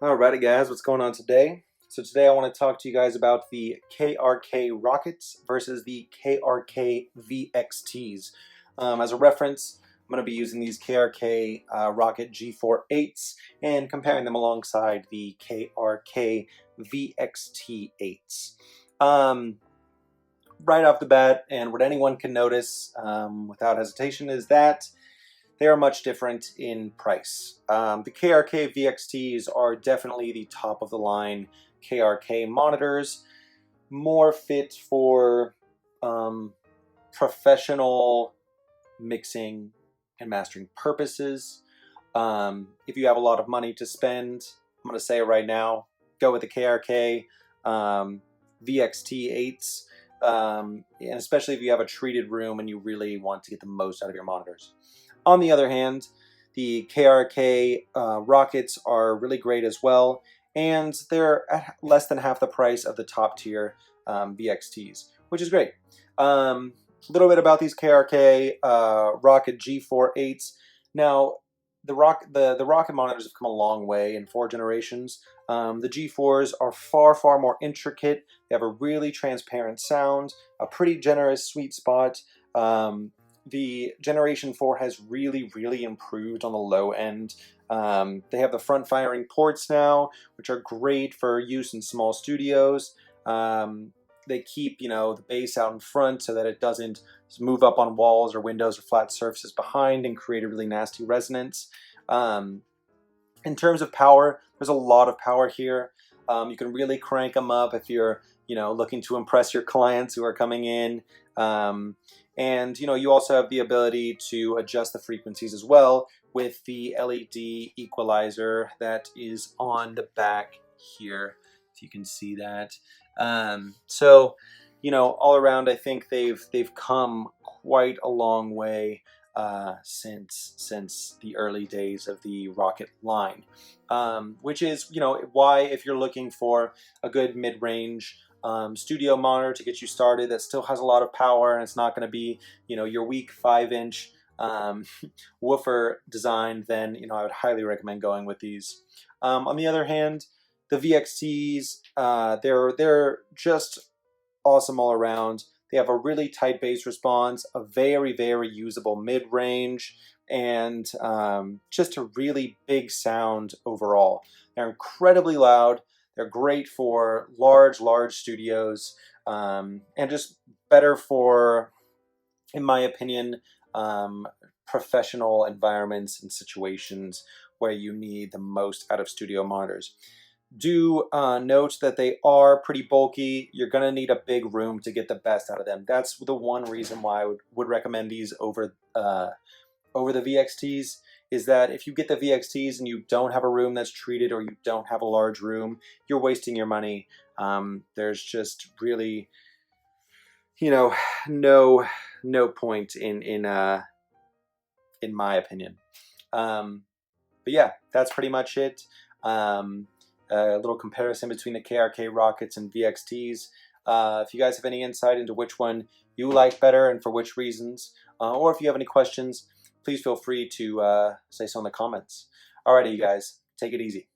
Alrighty guys, what's going on today? So today I want to talk to you guys about the KRK Rokits versus the KRK VXTs. As a reference, I'm going to be using these KRK Rokit G4 8s and comparing them alongside the KRK VXT 8s. Right off the bat, and what anyone can notice without hesitation is that they are much different in price. The KRK VXTs are definitely the top of the line KRK monitors, more fit for professional mixing and mastering purposes. If you have a lot of money to spend, I'm going to say it right now, go with the KRK VXT 8s, and especially if you have a treated room and you really want to get the most out of your monitors. On the other hand, the KRK Rokits are really great as well, and they're at less than half the price of the top tier VXTs, which is great. A little bit about these KRK Rokit G4 8s. Now, the Rokit monitors have come a long way in 4 generations. The G4s are far more intricate. They have a really transparent sound, a pretty generous sweet spot. The Generation 4 has really improved on the low end. They have the front firing ports now, which are great for use in small studios. They keep, the bass out in front so that it doesn't move up on walls or windows or flat surfaces behind and create a really nasty resonance. In terms of power, there's a lot of power here. You can really crank them up if you're, looking to impress your clients who are coming in. And you also have the ability to adjust the frequencies as well with the LED equalizer that is on the back here, if you can see that. So all around, I think they've come quite a long way since the early days of the Rokit line, which is why, if you're looking for a good mid-range studio monitor to get you started that still has a lot of power and it's not going to be your weak 5-inch woofer design, then I would highly recommend going with these. On the other hand, the VXTs, they're just awesome all around. They have a really tight bass response, a very usable mid-range, and just a really big sound overall. They're incredibly loud. They're great for large studios, and just better for, in my opinion, professional environments and situations where you need the most out of studio monitors. Do note that they are pretty bulky. You're going to need a big room to get the best out of them. That's the one reason why I would recommend these over the VXTs, is that if you get the VXTs and you don't have a room that's treated, or you don't have a large room, you're wasting your money. There's just really, no point in my opinion. But yeah, that's pretty much it. A little comparison between the KRK Rokits and VXTs. If you guys have any insight into which one you like better and for which reasons, or if you have any questions, please feel free to say so in the comments. Alrighty, you guys, take it easy.